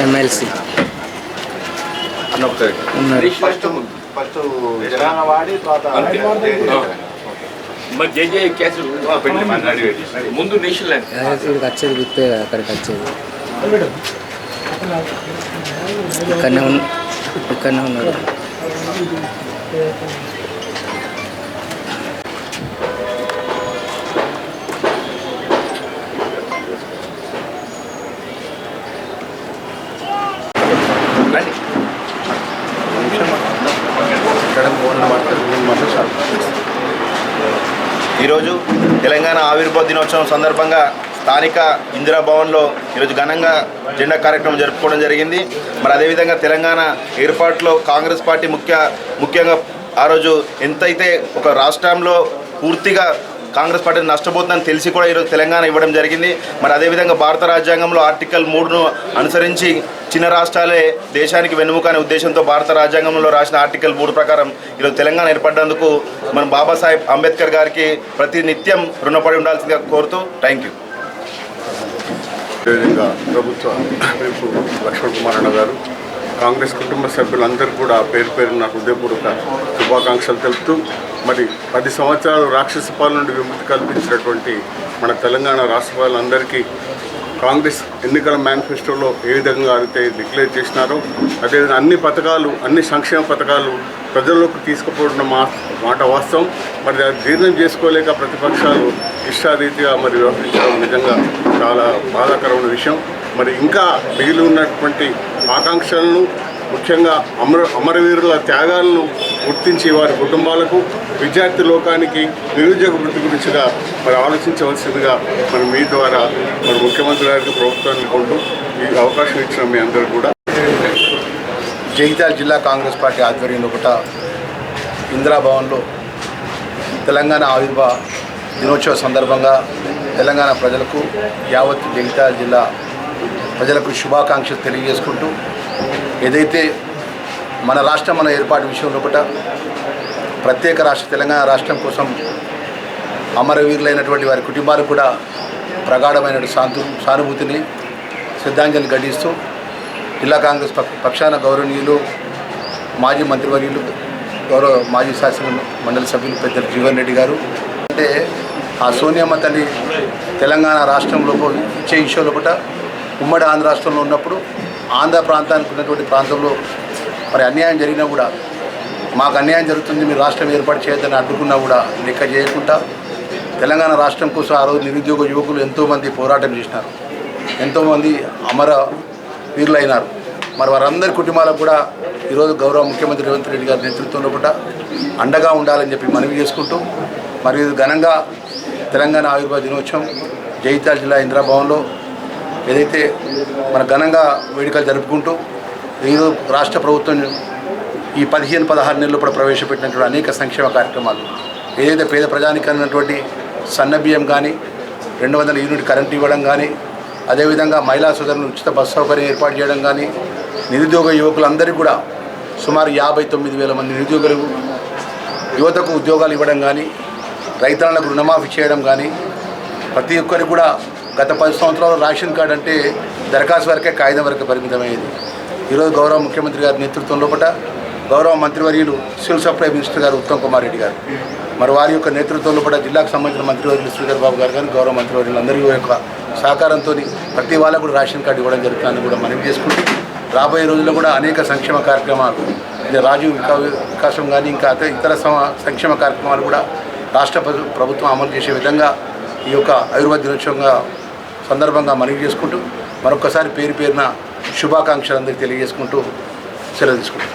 MLC ఉన్నారు. ముందు national ఇక్కడికి వచ్చేది గుర్తే కదా, అక్కడికి వచ్చేది ఇక్కడనే ఉన్నాడు. ఈరోజు తెలంగాణ ఆవిర్భావ దినోత్సవం సందర్భంగా స్థానిక ఇందిరాభవన్లో ఈరోజు ఘనంగా జెండా కార్యక్రమం జరుపుకోవడం జరిగింది. మరి అదేవిధంగా తెలంగాణ ఏర్పాటులో కాంగ్రెస్ పార్టీ ముఖ్యంగా ఆ రోజు ఎంతైతే ఒక రాష్ట్రంలో పూర్తిగా కాంగ్రెస్ పార్టీ నష్టపోతుందని తెలిసి కూడా ఈరోజు తెలంగాణ ఇవ్వడం జరిగింది. మరి అదేవిధంగా భారత రాజ్యాంగంలో ఆర్టికల్ 3ను అనుసరించి చిన్న రాష్ట్రాలే దేశానికి వెన్నుముక అనే ఉద్దేశంతో భారత రాజ్యాంగంలో రాసిన ఆర్టికల్ 3 ప్రకారం ఈరోజు తెలంగాణ ఏర్పడ్డందుకు మనం బాబాసాహెబ్ అంబేద్కర్ గారికి ప్రతి నిత్యం రుణపడి ఉండాల్సిందిగా కోరుతూ థ్యాంక్ యూ. అదేవిధంగా ప్రభుత్వ రేపు లక్ష్మణ్ కుమార్ అన్న గారు కాంగ్రెస్ కుటుంబ సభ్యులందరూ కూడా పేరు పేరున హృదయపూర్వక శుభాకాంక్షలు తెలుపుతూ మరి 10 సంవత్సరాలు రాక్షస పాలన నుండి విముక్తి కల్పించినటువంటి మన తెలంగాణ రాష్ట్ర ప్రజలందరికీ కాంగ్రెస్ ఎన్నికల మేనిఫెస్టోలో ఏ విధంగా అయితే డిక్లేర్ చేసినారో అదేవిధంగా అన్ని పథకాలు అన్ని సంక్షేమ పథకాలు ప్రజల్లోకి తీసుకుపోవడం మాట వాస్తవం. మరి అది జీర్ణం చేసుకోలేక ప్రతిపక్షాలు ఇష్టారీతిగా మరి వ్యవహరించడం నిజంగా చాలా బాధాకరమైన విషయం. మరి ఇంకా మిగిలి ఉన్నటువంటి ఆకాంక్షలను ముఖ్యంగా అమరవీరుల త్యాగాలను గుర్తించి వారి కుటుంబాలకు విద్యార్థి లోకానికి నిరుద్యోగ వృత్తి గురించిగా మరి ఆలోచించవలసిందిగా మరి మీ ద్వారా మరి ముఖ్యమంత్రి గారికి ప్రభుత్వాన్ని కొంటూ ఈ అవకాశం ఇచ్చిన మీ అందరూ కూడా. జగిత్యాల జిల్లా కాంగ్రెస్ పార్టీ ఆధ్వర్యంలో కూడా ఇందిరాభవన్లో తెలంగాణ ఆవిర్భావ దినోత్సవ సందర్భంగా తెలంగాణ ప్రజలకు యావత్ జగిత్యాల జిల్లా ప్రజలకు శుభాకాంక్షలు తెలియజేసుకుంటూ ఏదైతే మన రాష్ట్రం మన ఏర్పాటు విషయంలో కూడా ప్రత్యేక రాష్ట్ర తెలంగాణ రాష్ట్రం కోసం అమరవీరులైనటువంటి వారి కుటుంబాలకు కూడా ప్రగాఢమైన సానుభూతిని శ్రద్ధాంజలి ఘటిస్తూ జిల్లా కాంగ్రెస్ పక్షాన గౌరవనీయులు మాజీ మంత్రివర్యులు మాజీ శాసన మండలి సభ్యులు పెద్దలు జీవన్ రెడ్డి గారు అంటే ఆ సోనియమ్మ తల్లి తెలంగాణ రాష్ట్రంలో ఇచ్చే విషయంలో కూడా ఉమ్మడి ఆంధ్ర రాష్ట్రంలో ఉన్నప్పుడు ఆంధ్ర ప్రాంతానికి ఉన్నటువంటి ప్రాంతంలో మరి అన్యాయం జరిగినా కూడా మాకు అన్యాయం జరుగుతుంది, మీరు రాష్ట్రం ఏర్పాటు చేయొద్దని అడ్డుకున్నా కూడా లెక్క చేయకుండా తెలంగాణ రాష్ట్రం కోసం ఆ రోజు నిరుద్యోగ యువకులు ఎంతోమంది పోరాటం చేసినారు, ఎంతోమంది అమర వీరులైనారు. మరి వారందరి కుటుంబాలకు కూడా ఈరోజు గౌరవ ముఖ్యమంత్రి రేవంత్ రెడ్డి గారి నేతృత్వంలో కూడా అండగా ఉండాలని చెప్పి మనవి చేసుకుంటూ మరి ఘనంగా తెలంగాణ ఆవిర్భావ దినోత్సవం జగిత్యాల జిల్లా ఇందిరాభవన్లో ఏదైతే మన ఘనంగా వేడుకలు జరుపుకుంటూ ఈరోజు రాష్ట్ర ప్రభుత్వం ఈ 15-16 నెలలు కూడా ప్రవేశపెట్టినటువంటి అనేక సంక్షేమ కార్యక్రమాలు ఏదైతే పేద ప్రజానికైనటువంటి సన్నబియ్యం కానీ 200 యూనిట్ కరెంట్ ఇవ్వడం కానీ అదేవిధంగా మహిళా సోదరులు ఉచిత బస్సు సౌకర్యం ఏర్పాటు చేయడం కానీ నిరుద్యోగ యువకులందరికీ కూడా సుమారు 59,000 మంది నిరుద్యోగులు యువతకు ఉద్యోగాలు ఇవ్వడం కానీ రైతులకు రుణమాఫీ చేయడం కానీ ప్రతి ఒక్కరికి కూడా గత 10 సంవత్సరాలు రేషన్ కార్డు అంటే దరఖాస్తు వరకే కాగితం వరకే పరిమితమయ్యేది. ఈరోజు గౌరవ ముఖ్యమంత్రి గారి నేతృత్వంలో గౌరవ మంత్రివర్యులు సివిల్ సప్లై మినిస్టర్ గారు ఉత్తమ్ కుమార్ రెడ్డి గారు మరి వారి యొక్క నేతృత్వంలో జిల్లాకు సంబంధించిన మంత్రివర్యులు శ్రీధర్ బాబు గారు కానీ గౌరవ మంత్రివర్యులు అందరి యొక్క సహకారంతో ప్రతి వాళ్ళకు కూడా రేషన్ కార్డు ఇవ్వడం జరుగుతుందని కూడా మనవి చేసుకుంటూ రాబోయే రోజుల్లో కూడా అనేక సంక్షేమ కార్యక్రమాలు రాజీవ్ వికాసం కానీ ఇంకా ఇతర సంక్షేమ కార్యక్రమాలు కూడా రాష్ట్ర ప్రభుత్వం అమలు చేసే విధంగా ఈ యొక్క ఆవిర్భావ దినోత్సవంగా సందర్భంగా మనవి చేసుకుంటూ మరొకసారి పేరున శుభాకాంక్షలు అందరికీ తెలియజేసుకుంటూ సెలవు తీసుకుంటాం.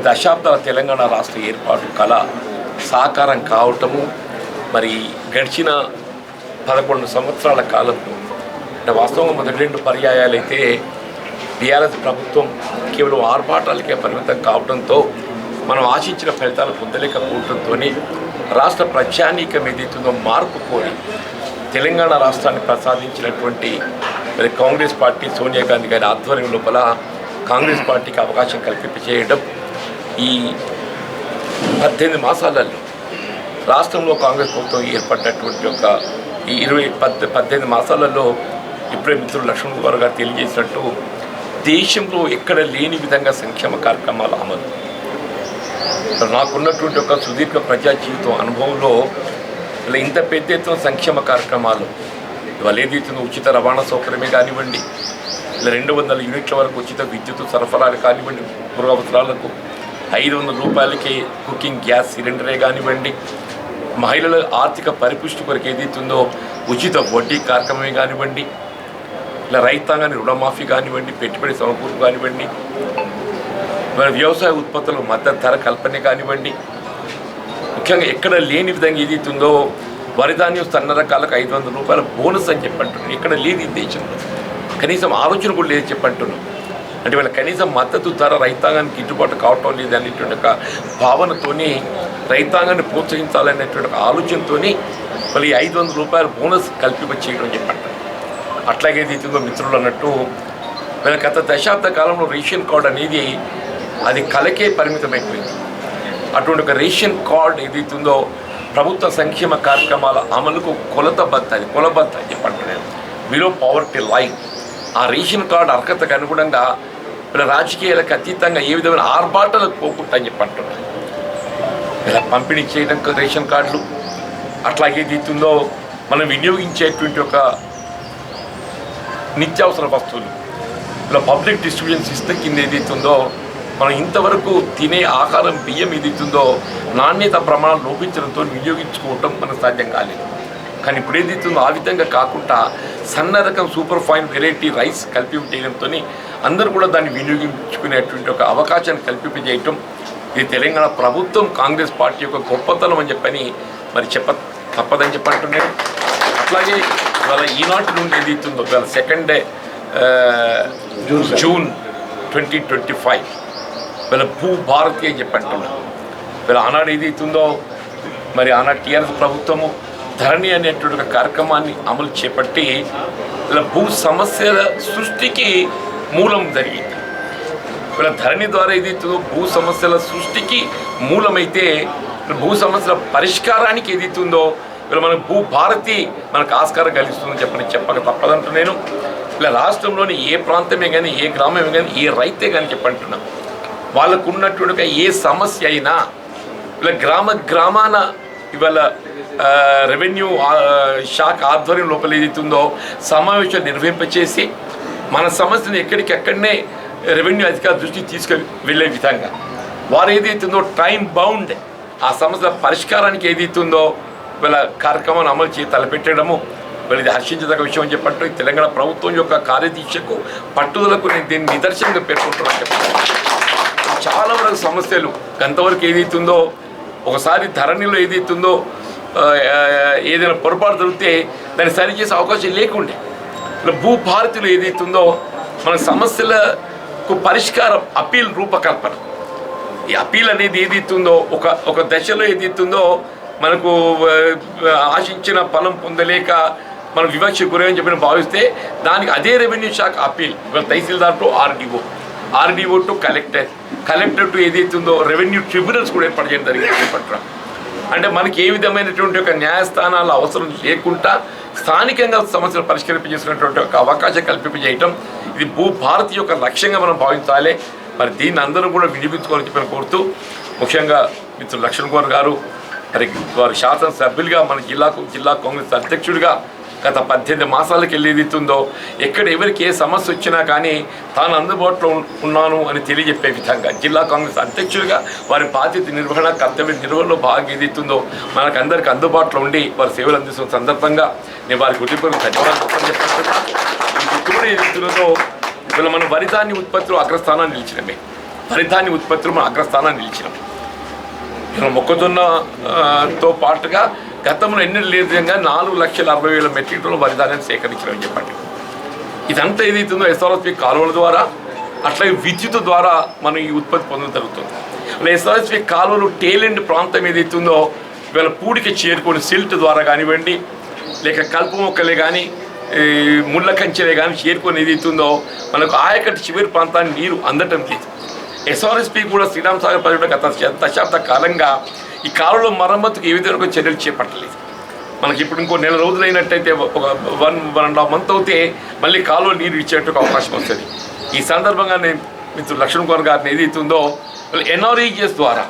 దశాబ్దాల తెలంగాణ రాష్ట్ర ఏర్పాటు కళ సాకారం కావటము మరి గడిచిన 11 సంవత్సరాల కాలంలో అంటే వాస్తవంగా మొదటి 2 పర్యాయాలైతే టీఆర్ఎస్ ప్రభుత్వం కేవలం ఆర్భాటాలకే పరిమితం కావడంతో మనం ఆశించిన ఫలితాలు పొందలేకపోవడంతో రాష్ట్ర ప్రజానీకం ఏదైతుందో మార్పు కోరి తెలంగాణ రాష్ట్రాన్ని ప్రసాదించినటువంటి మరి కాంగ్రెస్ పార్టీ సోనియా గాంధీ గారి ఆధ్వర్యం లోపల కాంగ్రెస్ పార్టీకి అవకాశం కల్పింపచేయడం ఈ 18 మాసాలలో రాష్ట్రంలో కాంగ్రెస్ ప్రభుత్వం ఏర్పడినటువంటి ఒక ఈ 18 మాసాలలో ఇప్పుడే మిత్రులు లక్ష్మణ్ కుమార్ గారు తెలియజేసినట్టు దేశంలో ఎక్కడ లేని విధంగా సంక్షేమ కార్యక్రమాల అమలు. నాకున్నటువంటి ఒక సుదీర్ఘ ప్రజా జీవితం అనుభవంలో ఇలా ఇంత పెద్ద ఎత్తున సంక్షేమ కార్యక్రమాలు ఇవాళ ఏదైతుందో ఉచిత రవాణా సౌకర్యమే కానివ్వండి, ఇలా 200 యూనిట్ల వరకు ఉచిత విద్యుత్ సరఫరాలు కానివ్వండి, గృహ అవసరాలకు 500 రూపాయలకి కుకింగ్ గ్యాస్ సిలిండరే కానివ్వండి, మహిళల ఆర్థిక పరిపుష్టి కొరకు ఏదైతుందో ఉచిత వడ్డీ కార్యక్రమమే కానివ్వండి, ఇలా రైతాంగాన్ని రుణమాఫీ కానివ్వండి, పెట్టుబడి సమకూర్పు కానివ్వండి, మన వ్యవసాయ ఉత్పత్తులకు మద్దతు ధర కల్పనే కానివ్వండి, ముఖ్యంగా ఎక్కడ లేని విధంగా ఏదైతుందో వరిధాన్యం సన్న రకాలకు 500 రూపాయల బోనస్ అని చెప్పంటున్నాను. ఇక్కడ లేదు ఈ దేశంలో, కనీసం ఆలోచన కూడా లేదు చెప్పంటున్నాను. అంటే వీళ్ళ కనీసం మద్దతు ధర రైతాంగానికి గిట్టుబాటు కావటం లేదు అనేటువంటి ఒక భావనతోని రైతాంగాన్ని ప్రోత్సహించాలనేటువంటి ఒక ఆలోచనతో మళ్ళీ 500 రూపాయల బోనస్ కల్పింపచేయడం చెప్పంటారు. అట్లాగే ఏదైతుందో మిత్రులు అన్నట్టు వీళ్ళ గత దశాబ్ద కాలంలో రేషన్ కార్డు అనేది అది కలకే పరిమితమైపోయింది. అటువంటి ఒక రేషన్ కార్డు ఏదైతుందో ప్రభుత్వ సంక్షేమ కార్యక్రమాల అమలుకు కొలబద్ద అని చెప్పంటున్నాను. బిలో పవర్టీ లైన్ ఆ రేషన్ కార్డు అర్హతకు అనుగుణంగా వీళ్ళ రాజకీయాలకు అతీతంగా ఏ విధమైన ఆర్భాటాలకు పోకుండా అని చెప్పంటున్నాను. ఇలా పంపిణీ చేయడం రేషన్ కార్డులు, అట్లాగే ఏదైతుందో మనం వినియోగించేటువంటి ఒక నిత్యావసర వస్తువులు ఇలా పబ్లిక్ డిస్ట్రిబ్యూషన్ సిస్టమ్ కింద ఏదైతుందో మనం ఇంతవరకు తినే ఆహారం బియ్యం ఏదైతుందో నాణ్యత ప్రమాణం లోపించడంతో వినియోగించుకోవటం మనకు సాధ్యం కాలేదు. కానీ ఇప్పుడు ఏదైతుందో ఆ విధంగా కాకుండా సన్న రకం సూపర్ ఫైన్ వెరైటీ రైస్ కల్పింపజేయడంతో అందరూ కూడా దాన్ని వినియోగించుకునేటువంటి ఒక అవకాశాన్ని కల్పింపజేయటం ఇది తెలంగాణ ప్రభుత్వం కాంగ్రెస్ పార్టీ యొక్క గొప్పతనం అని చెప్పని మరి తప్పదని చెప్పంటున్నాను. అట్లాగే ఇవాళ ఈనాటి నుండి ఏదైతుందో ఇవాళ 2 జూన్ 2025 వీళ్ళ భూభారతి అని చెప్పంటున్నాను. వీళ్ళ ఆనాడు ఏదైతుందో మరి ఆనాడు టీఆర్ఎస్ ప్రభుత్వము ధరణి అనేటువంటి ఒక కార్యక్రమాన్ని అమలు చేపట్టి ఇలా భూ సమస్యల సృష్టికి మూలం జరిగింది. వీళ్ళ ధరణి ద్వారా ఏదైతుందో భూ సమస్యల సృష్టికి మూలమైతే భూ సమస్యల పరిష్కారానికి ఏదైతుందో వీళ్ళ మన భూభారతి మనకు ఆస్కారం కలిగిస్తుందని చెప్పక తప్పదంటూ నేను ఇలా రాష్ట్రంలోని ఏ ప్రాంతమే కానీ ఏ గ్రామమే కానీ ఏ రైతే కానీ చెప్పంటున్నాను వాళ్ళకు ఉన్నటువంటి ఏ సమస్య అయినా ఇలా గ్రామాన ఇవాళ రెవెన్యూ శాఖ ఆధ్వర్యం లోపల ఏదైతుందో సమావేశాలు నిర్వహింపచేసి మన సమస్యను ఎక్కడికక్కడనే రెవెన్యూ అధికారుల దృష్టికి తీసుకొని వెళ్ళే విధంగా వారు ఏదైతుందో టైం బౌండ్ ఆ సమస్యల పరిష్కారానికి ఏదైతుందో వీళ్ళ కార్యక్రమాన్ని అమలు తలపెట్టడము వీళ్ళది హర్షించదగ్గ విషయం అని చెప్పట్టు తెలంగాణ ప్రభుత్వం యొక్క కార్యదీక్షకు పట్టుదలకు నేను దీన్ని నిదర్శనంగా పేర్కొంటున్నాను చెప్పాను. చాలా వరకు సమస్యలు కొంతవరకు ఏదైతుందో ఒకసారి ధరణిలో ఏదైతుందో ఏదైనా పొరపాటు జరిగితే దాన్ని సరిచేసే అవకాశం లేకుండే ఇలా భూభారతిలో ఏదైతుందో మన సమస్యలకు పరిష్కారం అపీల్ రూపకల్పన ఈ అపీల్ అనేది ఏదైతుందో ఒక దశలో ఏదైతుందో మనకు ఆశించిన ఫలం పొందలేక మనం వివక్ష గురని చెప్పిన భావిస్తే దానికి అదే రెవెన్యూ శాఖ అపీల్ ఇవాళ tahsildar to RDO to collector to ఏదైతుందో రెవెన్యూ ట్రిబ్యునల్స్ కూడా ఏర్పాటు చేయడం జరిగింది పట్ల. అంటే మనకి ఏ విధమైనటువంటి ఒక న్యాయస్థానాల అవసరం లేకుండా స్థానికంగా సమస్యలు పరిష్కరింపజేసినటువంటి ఒక అవకాశం కల్పింపజేయటం ఇది భూభారతి యొక్క లక్ష్యంగా మనం భావించాలి. మరి దీన్ని అందరూ కూడా వినియోగించుకోవాలని చెప్పి కోరుతూ ముఖ్యంగా మిత్రులు లక్ష్మణ్ కుమార్ గారు మరి వారు శాసనసభ్యులుగా మన జిల్లా కాంగ్రెస్ అధ్యక్షుడిగా గత 18 మాసాలకు వెళ్ళేదిస్తుందో ఎక్కడ ఎవరికి ఏ సమస్య వచ్చినా కానీ తాను అందుబాటులో ఉన్నాను అని తెలియజెప్పే విధంగా జిల్లా కాంగ్రెస్ అధ్యక్షుడిగా వారి బాధ్యత నిర్వహణ కర్తవ్య నిర్వహణలో భాగంగా ఏదైతుందో మనకు అందరికీ అందుబాటులో ఉండి వారి సేవలు అందిస్తున్న సందర్భంగా నేను వారికి హృదయపూర్వక ధన్యవాదాలు చెప్తున్నా. ఈ గుర్తులు ఏదైతుందో ఇవాళ మనం వరిధాన్య ఉత్పత్తులు అగ్రస్థానాన్ని నిలిచినమే మనం అగ్రస్థానాన్ని నిలిచినాం. మొక్కజొన్నతో పాటుగా గతంలో ఎన్నడూ లేని విధంగా 4,60,000 మెట్రిక్ టన్నుల వరిధాన్యాన్ని సేకరించడం చెప్పండి. ఇదంతా ఏదైతుందో ఎస్ఆర్ఎస్పీ కాలువల ద్వారా అట్లాగే విద్యుత్ ద్వారా మనం ఈ ఉత్పత్తి పొందడం జరుగుతుంది. ఎస్ఆర్ఎస్పీ కాలువలు టేలెండ్ ప్రాంతం ఏదైతుందో ఇవాళ పూడికి చేరుకొని సిల్ట్ ద్వారా కానివ్వండి లేక కలుపు మొక్కలే కానీ ముళ్ళ కంచెలే కానీ చేరుకొని ఏదైతుందో మనకు ఆయకట్టు చివరి ప్రాంతాన్ని నీరు అందటం లేదు. ఎస్ఆర్ఎస్పీ కూడా శ్రీరామ్ సాగర్ ప్రాజెక్టు గత దశాబ్ద కాలంగా ఈ కాలువలో మరమ్మతుకు ఏ విధంగా చర్యలు చేపట్టలేదు. మనకి ఇప్పుడు ఇంకో 4 రోజులు అయినట్టయితే ఒక 1.5 మంత్ అవుతే మళ్ళీ కాలువ నీరు ఇచ్చేట అవకాశం వస్తుంది. ఈ సందర్భంగా నేను మిత్రుడు లక్ష్మణ్ కుమార్ గారిని ఏదైతుందో ఎన్ఆర్ఈజిఎస్ ద్వారా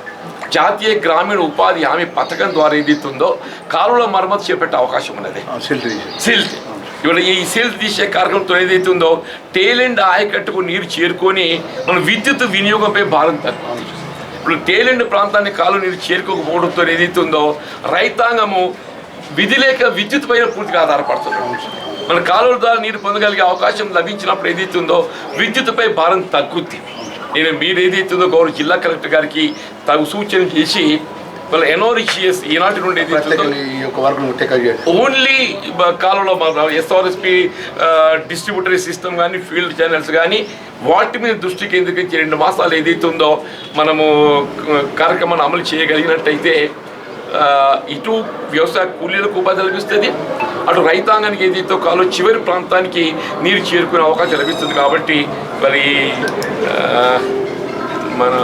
జాతీయ గ్రామీణ ఉపాధి హామీ పథకం ద్వారా ఏదైతుందో కాలువల మరమ్మతు చేపట్టే అవకాశం ఉన్నది. సిల్ట్ ఇవాళ ఈ సిల్ట్ తీసే కార్యక్రమంతో ఏదైతుందో టేలెండ్ ఆయకట్టుకు నీరు చేరుకొని మన విద్యుత్ వినియోగంపై భారం తగ్గుతుంది. ఇప్పుడు టేలెండ్ ప్రాంతాన్ని కాలువ నీరు చేరుకోకపోవడంతో ఏదైతుందో రైతాంగము విధి లేక విద్యుత్ పైన పూర్తిగా ఆధారపడుతుంది. మన కాలువల ద్వారా నీరు పొందగలిగే అవకాశం లభించినప్పుడు ఏదైతుందో విద్యుత్పై భారం తగ్గుద్ది. నేను మీరు ఏదైతుందో గౌరవ జిల్లా కలెక్టర్ గారికి తగు సూచన చేసి వాళ్ళ ఎన్ఆర్ఈజిఎస్ ఈనాటి నుండి ఓన్లీ కాలంలో ఎస్ఆర్ఎస్పి డిస్ట్రిబ్యూటరీ సిస్టమ్ కానీ ఫీల్డ్ ఛానల్స్ కానీ వాటి మీద దృష్టి కేంద్రీకరించి 2 మాసాలు ఏదైతుందో మనము కార్యక్రమాన్ని అమలు చేయగలిగినట్టయితే ఇటు వ్యవసాయ కూలీలకు ఉపాధి లభిస్తుంది, అటు రైతాంగానికి ఏదైతే కాలో చివరి ప్రాంతానికి నీరు చేరుకునే అవకాశం లభిస్తుంది. కాబట్టి మరి మన